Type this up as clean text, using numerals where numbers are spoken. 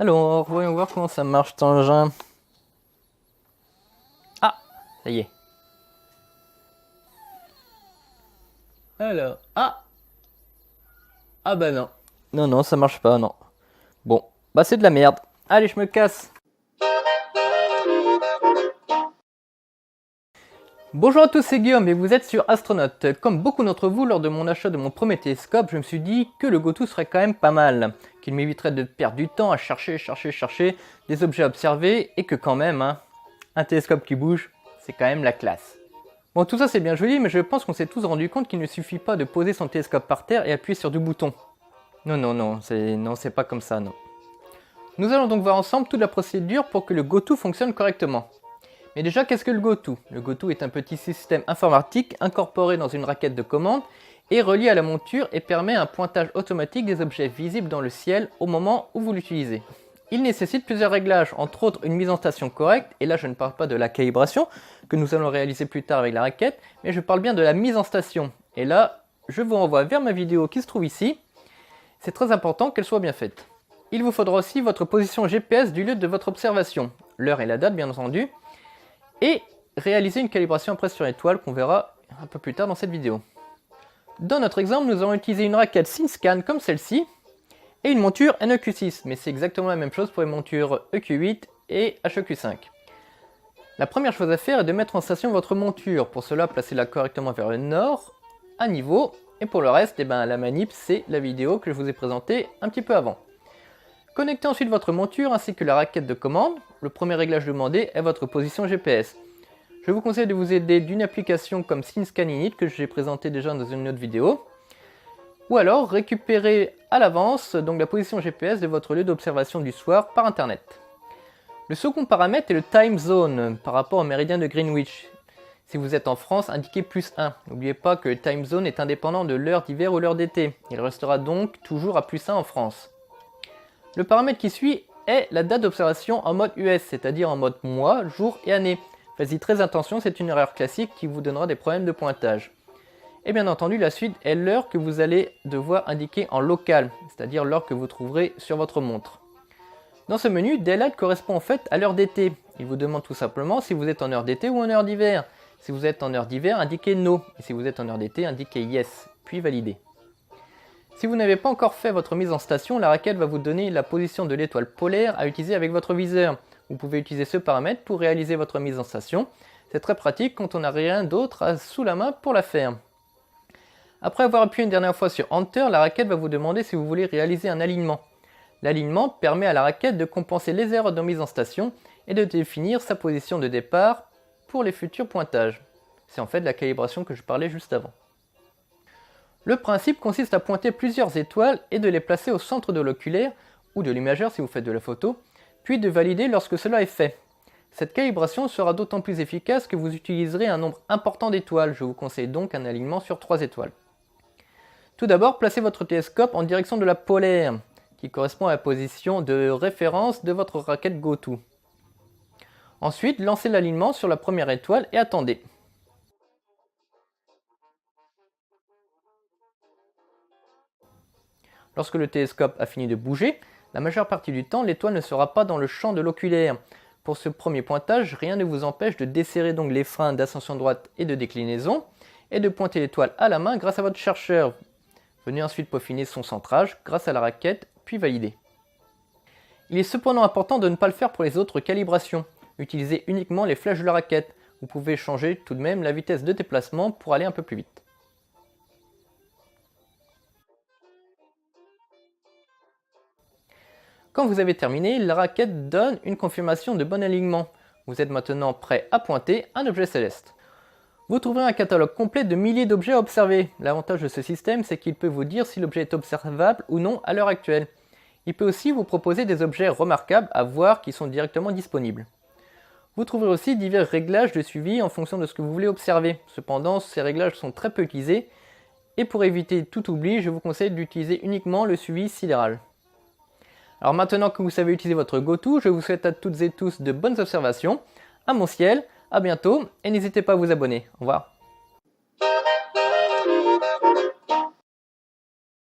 Alors, voyons voir comment ça marche cet engin. Ah, ça y est. Alors, ah bah non. Non, ça marche pas, non. Bon, bah c'est de la merde. Allez, je me casse. Bonjour à tous, c'est Guillaume et vous êtes sur Astronaute. Comme beaucoup d'entre vous, lors de mon achat de mon premier télescope, je me suis dit que le GoTo serait quand même pas mal, qu'il m'éviterait de perdre du temps à chercher des objets à observer et que quand même, un télescope qui bouge, c'est quand même la classe. Bon, tout ça c'est bien joli, mais je pense qu'on s'est tous rendu compte qu'il ne suffit pas de poser son télescope par terre et appuyer sur du bouton. Non, c'est pas comme ça, non. Nous allons donc voir ensemble toute la procédure pour que le GoTo fonctionne correctement. Mais déjà, qu'est-ce que le GoTo? Le GoTo est un petit système informatique incorporé dans une raquette de commande et relié à la monture et permet un pointage automatique des objets visibles dans le ciel au moment où vous l'utilisez. Il nécessite plusieurs réglages, entre autres une mise en station correcte, et là je ne parle pas de la calibration que nous allons réaliser plus tard avec la raquette, mais je parle bien de la mise en station. Et là, je vous renvoie vers ma vidéo qui se trouve ici. C'est très important qu'elle soit bien faite. Il vous faudra aussi votre position GPS du lieu de votre observation, l'heure et la date bien entendu, et réaliser une calibration après sur étoile qu'on verra un peu plus tard dans cette vidéo. Dans notre exemple, nous allons utiliser une raquette SynScan comme celle-ci et une monture NEQ6, mais c'est exactement la même chose pour les montures EQ8 et HEQ5. La première chose à faire est de mettre en station votre monture. Pour cela, placez-la correctement vers le nord, à niveau, et pour le reste, la manip, c'est la vidéo que je vous ai présentée un petit peu avant. Connectez ensuite votre monture ainsi que la raquette de commande. Le premier réglage demandé est votre position GPS. Je vous conseille de vous aider d'une application comme SynScan Init que j'ai présenté déjà dans une autre vidéo. Ou alors récupérer à l'avance donc la position GPS de votre lieu d'observation du soir par internet. Le second paramètre est le time zone par rapport au méridien de Greenwich. Si vous êtes en France, indiquez +1. N'oubliez pas que le time zone est indépendant de l'heure d'hiver ou l'heure d'été. Il restera donc toujours à +1 en France. Le paramètre qui suit est la date d'observation en mode US, c'est-à-dire en mode mois, jour et année. Faites-y très attention, c'est une erreur classique qui vous donnera des problèmes de pointage. Et bien entendu, la suite est l'heure que vous allez devoir indiquer en local, c'est-à-dire l'heure que vous trouverez sur votre montre. Dans ce menu, Daylight correspond en fait à l'heure d'été. Il vous demande tout simplement si vous êtes en heure d'été ou en heure d'hiver. Si vous êtes en heure d'hiver, indiquez No. Et si vous êtes en heure d'été, indiquez Yes, puis validez. Si vous n'avez pas encore fait votre mise en station, la raquette va vous donner la position de l'étoile polaire à utiliser avec votre viseur. Vous pouvez utiliser ce paramètre pour réaliser votre mise en station. C'est très pratique quand on n'a rien d'autre sous la main pour la faire. Après avoir appuyé une dernière fois sur Enter, la raquette va vous demander si vous voulez réaliser un alignement. L'alignement permet à la raquette de compenser les erreurs de mise en station et de définir sa position de départ pour les futurs pointages. C'est en fait la calibration que je parlais juste avant. Le principe consiste à pointer plusieurs étoiles et de les placer au centre de l'oculaire ou de l'imageur si vous faites de la photo, puis de valider lorsque cela est fait. Cette calibration sera d'autant plus efficace que vous utiliserez un nombre important d'étoiles. Je vous conseille donc un alignement sur 3 étoiles. Tout d'abord, placez votre télescope en direction de la polaire, qui correspond à la position de référence de votre raquette GoTo. Ensuite, lancez l'alignement sur la première étoile et attendez. Lorsque le télescope a fini de bouger, la majeure partie du temps, l'étoile ne sera pas dans le champ de l'oculaire. Pour ce premier pointage, rien ne vous empêche de desserrer donc les freins d'ascension droite et de déclinaison et de pointer l'étoile à la main grâce à votre chercheur. Venez ensuite peaufiner son centrage grâce à la raquette, puis valider. Il est cependant important de ne pas le faire pour les autres calibrations. Utilisez uniquement les flèches de la raquette. Vous pouvez changer tout de même la vitesse de déplacement pour aller un peu plus vite. Quand vous avez terminé, la raquette donne une confirmation de bon alignement. Vous êtes maintenant prêt à pointer un objet céleste. Vous trouverez un catalogue complet de milliers d'objets à observer. L'avantage de ce système, c'est qu'il peut vous dire si l'objet est observable ou non à l'heure actuelle. Il peut aussi vous proposer des objets remarquables à voir qui sont directement disponibles. Vous trouverez aussi divers réglages de suivi en fonction de ce que vous voulez observer. Cependant, ces réglages sont très peu utilisés et pour éviter tout oubli, je vous conseille d'utiliser uniquement le suivi sidéral. Alors maintenant que vous savez utiliser votre GoTo, je vous souhaite à toutes et tous de bonnes observations. À mon ciel, à bientôt et n'hésitez pas à vous abonner. Au revoir.